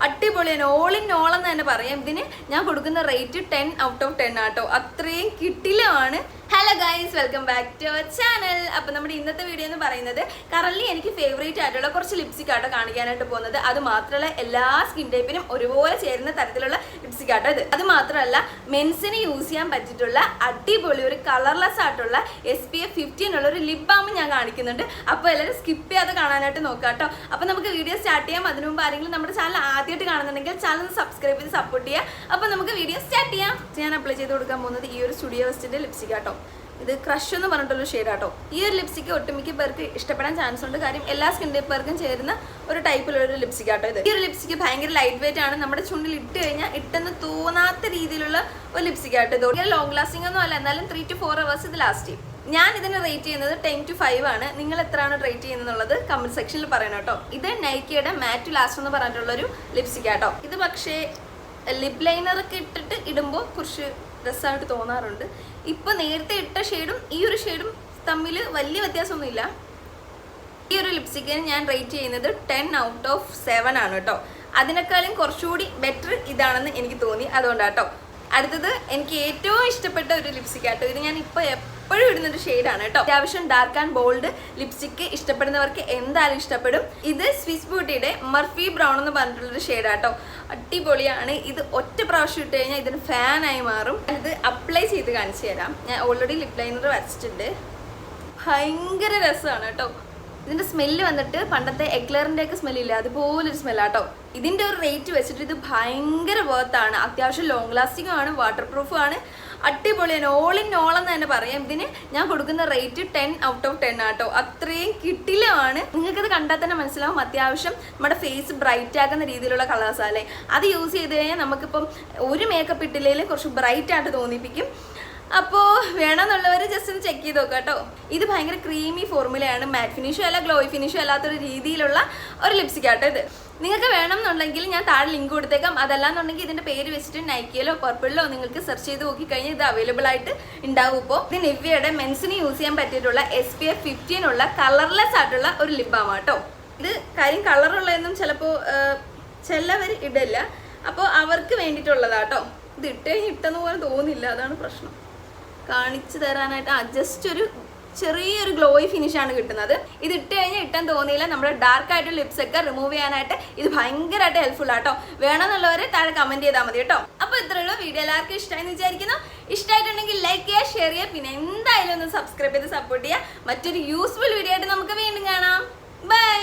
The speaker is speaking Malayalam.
അടിപൊളിയാണ്. ഓൾ ഇൻ ഓൾ എന്ന് തന്നെ പറയാം. ഇതിന് ഞാൻ കൊടുക്കുന്ന റേറ്റ് 10 out of 10 ആട്ടോ. അത്രയും കിട്ടിലാണ്. Hello guys, welcome back to our channel. അപ്പോൾ നമ്മുടെ ഇന്നത്തെ വീഡിയോ എന്ന് പറയുന്നത് കറൻലി എനിക്ക് ഫേവറേറ്റ് ആയിട്ടുള്ള കുറച്ച് ലിപ്സ്റ്റിക് ആട്ടോ കാണിക്കാനായിട്ട് പോകുന്നത്. അത് മാത്രമല്ല എല്ലാ സ്കിൻ ടൈപ്പിനും ഒരുപോലെ ചേരുന്ന തരത്തിലുള്ള ലിപ്സ്റ്റിക് ആട്ടോ ഇത്. അത് മാത്രമല്ല മെൻസിന് യൂസ് ചെയ്യാൻ പറ്റിയിട്ടുള്ള അടിപൊളി ഒരു കളർലെസ് ആയിട്ടുള്ള SPF 15 ഉള്ള ഒരു ലിപ് ബാം ഞാൻ കാണിക്കുന്നുണ്ട്. അപ്പോൾ എല്ലാവരും സ്കിപ്പ് ചെയ്യാതെ കാണാനായിട്ട് നോക്കാം കേട്ടോ. അപ്പോൾ നമുക്ക് വീഡിയോ സ്റ്റാർട്ട് ചെയ്യാം. അതിനു മുമ്പ് ആരെങ്കിലും നമ്മുടെ ചാനൽ ആദ്യമായിട്ട് കാണുന്നുണ്ടെങ്കിൽ ചാനൽ സബ്സ്ക്രൈബ് ചെയ്ത് സപ്പോർട്ട് ചെയ്യാം. അപ്പോൾ നമുക്ക് വീഡിയോ സ്റ്റാർട്ട് ചെയ്യാം. ഞാൻ അപ്ലൈ ചെയ്ത് കൊടുക്കാൻ പോകുന്നത് ഈ ഒരു സ്റ്റുഡിയോ വെസ്റ്റിൻ്റെ ലിപ്സ്റ്റിക് ആട്ടോ. ഇത് ക്രഷ് എന്ന് പറഞ്ഞിട്ടുള്ള ഷെയ്ഡാട്ടോ. ഈ ഒരു ലിപ്സ്റ്റിക്ക് ഒട്ടുമിക്ക പേർക്ക് ഇഷ്ടപ്പെടാൻ ചാൻസ് ഉണ്ട്. കാര്യം എല്ലാ സ്കിൻ ടൈപ്പർക്കും ചേരുന്ന ഒരു ടൈപ്പിലുള്ള ഒരു ലിപ്സ്റ്റിക് ആട്ടോ ഇത്. ഈ ഒരു ലിപ്സ്റ്റിക്ക് ഭയങ്കര ലൈറ്റ് വെയിറ്റ് ആണ്. നമ്മുടെ ചുണ്ടിൽ ഇട്ട് കഴിഞ്ഞാൽ ഇട്ടെന്ന് തോന്നാത്ത രീതിയിലുള്ള ഒരു ലിപ്സ്റ്റിക് ആട്ടോ ഇത്. ഇങ്ങനെ ലോങ് ലാസ്റ്റിംഗ് ഒന്നും അല്ല, എന്നാലും 3 to 4 hours ഇത് ലാസ്റ്റ് ചെയ്യും. ഞാൻ ഇതിന് റേറ്റ് ചെയ്യുന്നത് 10 to 5 ആണ്. നിങ്ങൾ എത്രയാണ് റേറ്റ് ചെയ്യുന്നത് കമന്റ് സെക്ഷനിൽ പറയണം കേട്ടോ. ഇത് നൈക്കയുടെ മാറ്റ് ലാസ്റ്റ് എന്ന് പറഞ്ഞിട്ടുള്ളൊരു ലിപ്സ്റ്റിക് ആട്ടോ. ഇത് പക്ഷേ ലിപ് ലൈനറൊക്കെ ഇട്ടിട്ട് ഇടുമ്പോൾ കുറച്ച് രസമായിട്ട് തോന്നാറുണ്ട്. ഇപ്പൊ നേരത്തെ ഇട്ട ഷെയ്ഡും ഈ ഒരു ഷെയ്ഡും തമ്മിൽ വലിയ വ്യത്യാസമൊന്നുമില്ല. ഈ ഒരു ലിപ്സ്റ്റിക്കിന് ഞാൻ റേറ്റ് ചെയ്യുന്നത് 10 out of 7 ആണ് കേട്ടോ. അതിനേക്കാളും കുറച്ചുകൂടി ബെറ്റർ ഇതാണെന്ന് എനിക്ക് തോന്നി, അതുകൊണ്ടാട്ടോ. അടുത്തത് എനിക്ക് ഏറ്റവും ഇഷ്ടപ്പെട്ട ഒരു ലിപ്സ്റ്റിക് ആട്ടോ. ഇത് ഞാൻ ഇപ്പോൾ എപ്പോഴും ഇടുന്നൊരു ഷെയ്ഡാണ് കേട്ടോ. അത്യാവശ്യം ഡാർക്ക് ആൻഡ് ബോൾഡ് ലിപ്സ്റ്റിക്ക് ഇഷ്ടപ്പെടുന്നവർക്ക് എന്തായാലും ഇഷ്ടപ്പെടും. ഇത് സ്വിസ് ബ്യൂട്ടിയുടെ മർഫി ബ്രൗൺ എന്ന് പറഞ്ഞിട്ടുള്ളൊരു ഷെയ്ഡാട്ടോ. അടിപൊളിയാണ്. ഇത് ഒറ്റ പ്രാവശ്യം ഇട്ട് കഴിഞ്ഞാൽ ഇതിന് ഫാനായി മാറും. ഇത് അപ്ലൈ ചെയ്ത് കാണിച്ചു തരാം. ഞാൻ ഓൾറെഡി ലിപ് ലൈനർ വരച്ചിട്ടുണ്ട്. ഭയങ്കര രസമാണ് കേട്ടോ. ഇതിൻ്റെ സ്മെല്ല് വന്നിട്ട് പണ്ടത്തെ എക്ലറിൻ്റെ ഒക്കെ സ്മെല്ലില്ല, അതുപോലൊരു സ്മെല്ലാട്ടോ. ഇതിൻ്റെ ഒരു റേറ്റ് വെച്ചിട്ട് ഇത് ഭയങ്കര വർത്താണ്. അത്യാവശ്യം ലോങ് ലാസ്റ്റിംഗും ആണ്, വാട്ടർ പ്രൂഫും ആണ്. അടിപൊളിയാണ്. ഓൾ ഇൻ ഓൾ എന്ന് തന്നെ പറയാം. ഇതിന് ഞാൻ കൊടുക്കുന്ന റേറ്റ് 10 out of 10 ആട്ടോ. അത്രയും കിട്ടിലാണ്. നിങ്ങൾക്കത് കണ്ടാൽ തന്നെ മനസ്സിലാവും അത്യാവശ്യം നമ്മുടെ ഫേസ് ബ്രൈറ്റ് ആക്കുന്ന രീതിയിലുള്ള കളേഴ്സാണല്ലേ. അത് യൂസ് ചെയ്ത് കഴിഞ്ഞാൽ നമുക്കിപ്പം ഒരു മേക്കപ്പ് ഇട്ടില്ലെങ്കിൽ കുറച്ച് ബ്രൈറ്റ് ആയിട്ട് തോന്നിപ്പിക്കും. അപ്പോൾ വേണമെന്നുള്ളവർ ജസ്റ്റ് ഒന്ന് ചെക്ക് ചെയ്ത് നോക്കാം കേട്ടോ. ഇത് ഭയങ്കര ക്രീമി ഫോർമുലയാണ്. മാറ്റ് ഫിനിഷും അല്ല, ഗ്ലോയി ഫിനിഷും അല്ലാത്തൊരു രീതിയിലുള്ള ഒരു ലിപ്സ്റ്റിക് ആട്ടോ ഇത്. നിങ്ങൾക്ക് വേണമെന്നുണ്ടെങ്കിൽ ഞാൻ താഴെ ലിങ്ക് കൊടുത്തേക്കാം. അതല്ലാന്നുണ്ടെങ്കിൽ ഇതിൻ്റെ പേര് വെച്ചിട്ട് നൈക്കിയിലോ പർപ്പിളിലോ നിങ്ങൾക്ക് സെർച്ച് ചെയ്ത് നോക്കിക്കഴിഞ്ഞാൽ ഇത് അവൈലബിൾ ആയിട്ട് ഉണ്ടാവും. ഇപ്പോൾ ഇത് നിവ്യയുടെ മെൻസിന് യൂസ് ചെയ്യാൻ പറ്റിയിട്ടുള്ള SPF 15 ഉള്ള കളർലെസ് ആയിട്ടുള്ള ഒരു ലിപ് ബാം ആട്ടോ. ഇത് കാര്യം കളറുള്ളതൊന്നും ചിലപ്പോൾ ചിലവർ ഇടില്ല. അപ്പോൾ അവർക്ക് വേണ്ടിയിട്ടുള്ളതാട്ടോ. ഇത് ഇട്ട് കഴിഞ്ഞ് ഇട്ടെന്ന് പോലെ തോന്നില്ല, അതാണ് പ്രശ്നം. കാണിച്ചു തരാനായിട്ട് ജസ്റ്റ് ഒരു ചെറിയൊരു ഗ്ലോയി ഫിനിഷാണ് കിട്ടുന്നത്. ഇത് ഇട്ട് കഴിഞ്ഞാൽ ഇട്ടാൻ തോന്നിയില്ല. നമ്മുടെ ഡാർക്ക് ആയിട്ടുള്ള ലിപ്സ് ഒക്കെ റിമൂവ് ചെയ്യാനായിട്ട് ഇത് ഭയങ്കരമായിട്ട് ഹെൽപ്ഫുൾ ആട്ടോ. വേണമെന്നുള്ളവർ താഴെ കമന്റ് ചെയ്താൽ മതി കേട്ടോ. അപ്പോൾ ഇത്രയുള്ള വീഡിയോ എല്ലാവർക്കും ഇഷ്ടമായെന്ന് വിചാരിക്കുന്നു. ഇഷ്ടമായിട്ടുണ്ടെങ്കിൽ ലൈക്ക് ചെയ്യുക, ഷെയർ ചെയ്യുക, പിന്നെ എന്തായാലും ഒന്ന് സബ്സ്ക്രൈബ് ചെയ്ത് സപ്പോർട്ട് ചെയ്യുക. മറ്റൊരു യൂസ്ഫുൾ വീഡിയോ ആയിട്ട് നമുക്ക് വീണ്ടും കാണാം. ബൈ.